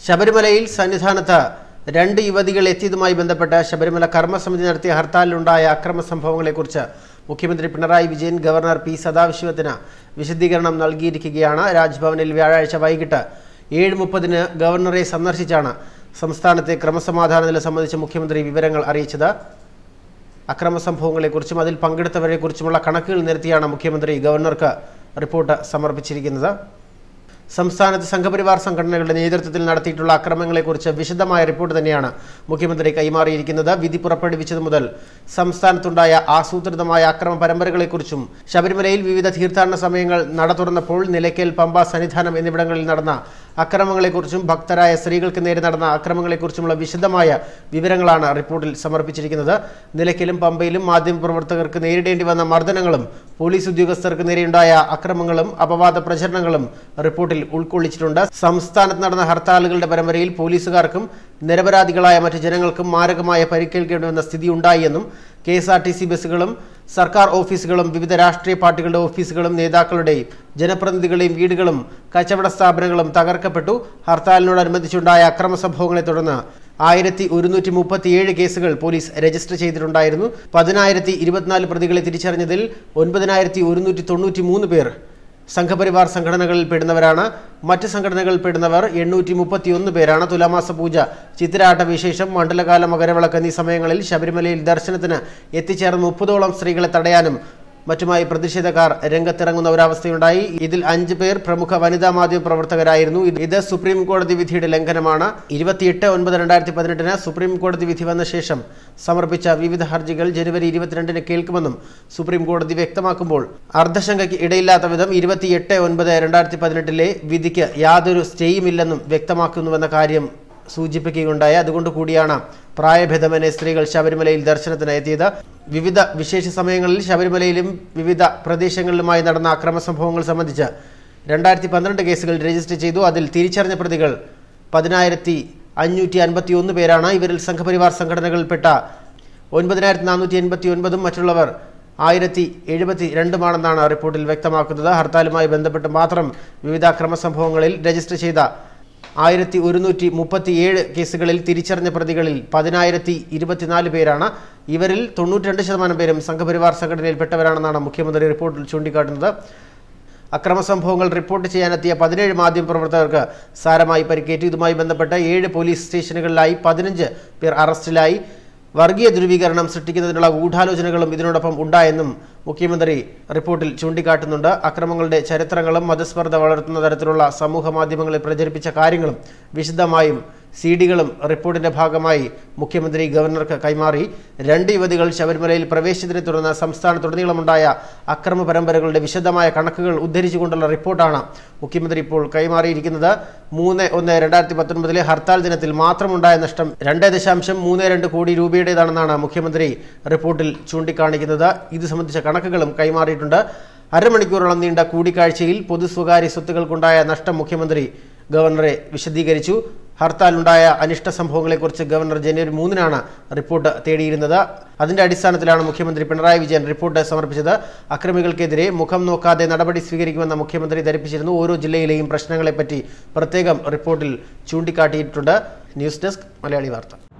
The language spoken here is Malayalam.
ശബരിമലയിൽ സന്നിധാനത്ത് രണ്ട് യുവതികൾ എത്തിയതുമായി ബന്ധപ്പെട്ട് ശബരിമല കർമ്മസമിതി നടത്തിയ ഹർത്താലിലുണ്ടായ അക്രമ സംഭവങ്ങളെക്കുറിച്ച് മുഖ്യമന്ത്രി പിണറായി വിജയൻ ഗവർണർ പി സദാശിവത്തിന് വിശദീകരണം നൽകിയിരിക്കുകയാണ്. രാജ്ഭവനിൽ വ്യാഴാഴ്ച വൈകിട്ട് 7:30-ന് ഗവർണറെ സന്ദർശിച്ചാണ് സംസ്ഥാനത്തെ ക്രമസമാധാന നില സംബന്ധിച്ച് മുഖ്യമന്ത്രി വിവരങ്ങൾ അറിയിച്ചത്. അക്രമ സംഭവങ്ങളെക്കുറിച്ചും അതിൽ പങ്കെടുത്തവരെക്കുറിച്ചുമുള്ള കണക്കുകൾ നിരത്തിയാണ് മുഖ്യമന്ത്രി ഗവർണർക്ക് റിപ്പോർട്ട് സമർപ്പിച്ചിരിക്കുന്നത്. സംസ്ഥാനത്ത് സംഘപരിവാർ സംഘടനകളുടെ നേതൃത്വത്തിൽ നടത്തിയിട്ടുള്ള അക്രമങ്ങളെക്കുറിച്ച് വിശദമായ റിപ്പോർട്ട് തന്നെയാണ് മുഖ്യമന്ത്രി കൈമാറിയിരിക്കുന്നത്. വിധി പുറപ്പെടുവിച്ചതു മുതൽ സംസ്ഥാനത്തുണ്ടായ ആസൂത്രിതമായ അക്രമ പരമ്പരകളെക്കുറിച്ചും ശബരിമലയിൽ വിവിധ തീർത്ഥാടന സമയങ്ങൾ നട തുറന്നപ്പോൾ നിലയ്ക്കൽ, പമ്പ, സന്നിധാനം എന്നിവിടങ്ങളിൽ നടന്ന അക്രമങ്ങളെക്കുറിച്ചും ഭക്തരായ സ്ത്രീകൾക്ക് നേരെ നടന്ന അക്രമങ്ങളെക്കുറിച്ചുമുള്ള വിശദമായ വിവരങ്ങളാണ് റിപ്പോർട്ടിൽ സമർപ്പിച്ചിരിക്കുന്നത്. നിലയ്ക്കലും പമ്പയിലും മാധ്യമപ്രവർത്തകർക്ക് നേരിടേണ്ടി വന്ന മർദ്ദനങ്ങളും പോലീസ് ഉദ്യോഗസ്ഥർക്ക് നേരെയുണ്ടായ അക്രമങ്ങളും അപവാദ പ്രചരണങ്ങളും റിപ്പോർട്ടിൽ ഉൾക്കൊള്ളിച്ചിട്ടുണ്ട്. സംസ്ഥാനത്ത് നടന്ന ഹർത്താലുകളുടെ പരമ്പരയിൽ പോലീസുകാർക്കും നിരപരാധികളായ മറ്റു ജനങ്ങൾക്കും മാരകമായ പരിക്കേൽക്കേണ്ടി വന്ന സ്ഥിതി ഉണ്ടായെന്നും KSRTC ബസ്സുകളും സർക്കാർ ഓഫീസുകളും വിവിധ രാഷ്ട്രീയ പാർട്ടികളുടെ ഓഫീസുകളും നേതാക്കളുടെയും ജനപ്രതിനിധികളുടെയും വീടുകളും കച്ചവട സ്ഥാപനങ്ങളും തകർക്കപ്പെട്ടു. ഹർത്താലിനോടനുബന്ധിച്ചുണ്ടായ അക്രമ സംഭവങ്ങളെ തുടർന്ന് 1137 കേസുകൾ പോലീസ് രജിസ്റ്റർ ചെയ്തിട്ടുണ്ടായിരുന്നു. 10,024 പ്രതികളെ തിരിച്ചറിഞ്ഞതിൽ 9,193 പേർ സംഘപരിവാർ സംഘടനകളിൽ പെടുന്നവരാണ്. മറ്റ് സംഘടനകളിൽ പെടുന്നവർ 831 പേരാണ്. തുലാമാസ പൂജ, ചിത്തിരാട്ട വിശേഷം, മണ്ഡലകാല, മകരവിളക്ക് എന്നീ സമയങ്ങളിൽ ശബരിമലയിൽ ദർശനത്തിന് എത്തിച്ചേർന്ന 30ഓളം സ്ത്രീകളെ തടയാനും മറ്റുമായി പ്രതിഷേധക്കാർ രംഗത്തിറങ്ങുന്ന ഒരവസ്ഥയുണ്ടായി. ഇതിൽ 5 പേർ പ്രമുഖ വനിതാ മാധ്യമ പ്രവർത്തകരായിരുന്നു. ഇത് സുപ്രീം കോടതി വിധിയുടെ ലംഘനമാണ്. 28/9/2018 സുപ്രീം കോടതി വിധി വന്ന ശേഷം സമർപ്പിച്ച വിവിധ ഹർജികൾ ജനുവരി 22-ന് കേൾക്കുമെന്നും സുപ്രീം കോടതി വ്യക്തമാക്കുമ്പോൾ അർദ്ധശങ്കയ്ക്ക് ഇടയില്ലാത്ത വിധം 28/9/2018 വിധിക്ക് യാതൊരു സ്റ്റേയുമില്ലെന്നും വ്യക്തമാക്കുന്നുവെന്ന കാര്യം സൂചിപ്പിക്കുകയുണ്ടായി. അതുകൊണ്ട് കൂടിയാണ് പ്രായഭേദമന്യേ സ്ത്രീകൾ ശബരിമലയിൽ ദർശനത്തിന് എത്തിയത്. വിവിധ വിശേഷ സമയങ്ങളിൽ ശബരിമലയിലും വിവിധ പ്രദേശങ്ങളിലുമായി നടന്ന അക്രമ സംഭവങ്ങൾ സംബന്ധിച്ച് 2012 കേസുകൾ രജിസ്റ്റർ ചെയ്തു. അതിൽ തിരിച്ചറിഞ്ഞ പ്രതികൾ 10,551 പേരാണ്. ഇവരിൽ സംഘപരിവാർ സംഘടനകളിൽപ്പെട്ട 9,489 മറ്റുള്ളവർ 1,072 റിപ്പോർട്ടിൽ വ്യക്തമാക്കുന്നത്. ഹർത്താലുമായി ബന്ധപ്പെട്ട് മാത്രം വിവിധ അക്രമ സംഭവങ്ങളിൽ രജിസ്റ്റർ ചെയ്ത 1,137 കേസുകളിൽ തിരിച്ചറിഞ്ഞ പ്രതികളിൽ 10,024 പേരാണ്. ഇവരിൽ 92% പേരും സംഘപരിവാർ സംഘടനയിൽപ്പെട്ടവരാണെന്നാണ് മുഖ്യമന്ത്രി റിപ്പോർട്ടിൽ ചൂണ്ടിക്കാട്ടുന്നത്. അക്രമ സംഭവങ്ങൾ റിപ്പോർട്ട് ചെയ്യാനെത്തിയ 17 മാധ്യമപ്രവർത്തകർക്ക് സാരമായി പരിക്കേറ്റു. ഇതുമായി ബന്ധപ്പെട്ട് 7 പോലീസ് സ്റ്റേഷനുകളിലായി 15 പേർ അറസ്റ്റിലായി. വർഗീയ ധ്രുവീകരണം സൃഷ്ടിക്കുന്നതിനുള്ള ഗൂഢാലോചനകളും ഇതിനോടൊപ്പം ഉണ്ടായെന്നും മുഖ്യമന്ത്രി റിപ്പോർട്ടിൽ ചൂണ്ടിക്കാട്ടുന്നുണ്ട്. അക്രമങ്ങളുടെ ചരിത്രങ്ങളും മതസ്പർദ്ധ വളർത്തുന്ന തരത്തിലുള്ള സമൂഹ മാധ്യമങ്ങളിൽ പ്രചരിപ്പിച്ച കാര്യങ്ങളും വിശദമായും CD-കളും റിപ്പോർട്ടിന്റെ ഭാഗമായി മുഖ്യമന്ത്രി ഗവർണർക്ക് കൈമാറി. 2 യുവതികൾ ശബരിമലയിൽ പ്രവേശിച്ചതിനെ തുടർന്ന് സംസ്ഥാനത്തുടനീളമുണ്ടായ അക്രമ പരമ്പരകളുടെ വിശദമായ കണക്കുകൾ ഉദ്ധരിച്ചുകൊണ്ടുള്ള റിപ്പോർട്ടാണ് മുഖ്യമന്ത്രി ഇപ്പോൾ കൈമാറിയിരിക്കുന്നത്. 3/1/2019 ഹർത്താൽ ദിനത്തിൽ മാത്രമുണ്ടായ നഷ്ടം 2.32 കോടി രൂപയുടേതാണെന്നാണ് മുഖ്യമന്ത്രി റിപ്പോർട്ടിൽ ചൂണ്ടിക്കാണിക്കുന്നത്. ഇത് സംബന്ധിച്ച കണക്കുകളും കൈമാറിയിട്ടുണ്ട്. അരമണിക്കൂറോളം നീണ്ട കൂടിക്കാഴ്ചയിൽ പൊതു സ്വകാര്യ സ്വത്തുക്കൾക്കുണ്ടായ നഷ്ടം മുഖ്യമന്ത്രി ഗവർണറെ വിശദീകരിച്ചു. ഹർത്താലുണ്ടായ അനിഷ്ട സംഭവങ്ങളെക്കുറിച്ച് ഗവർണർ ജനുവരി 3-നാണ് റിപ്പോർട്ട് തേടിയിരുന്നത്. അതിന്റെ അടിസ്ഥാനത്തിലാണ് മുഖ്യമന്ത്രി പിണറായി വിജയൻ റിപ്പോർട്ട് സമർപ്പിച്ചത്. അക്രമികൾക്കെതിരെ മുഖം നോക്കാതെ നടപടി സ്വീകരിക്കുമെന്ന് മുഖ്യമന്ത്രി ധരിപ്പിച്ചിരുന്നു. ഓരോ ജില്ലയിലെയും പ്രശ്നങ്ങളെപ്പറ്റി പ്രത്യേകം റിപ്പോർട്ടിൽ ചൂണ്ടിക്കാട്ടിയിട്ടുണ്ട്. ന്യൂസ് ഡെസ്ക്, മലയാളി വാർത്ത.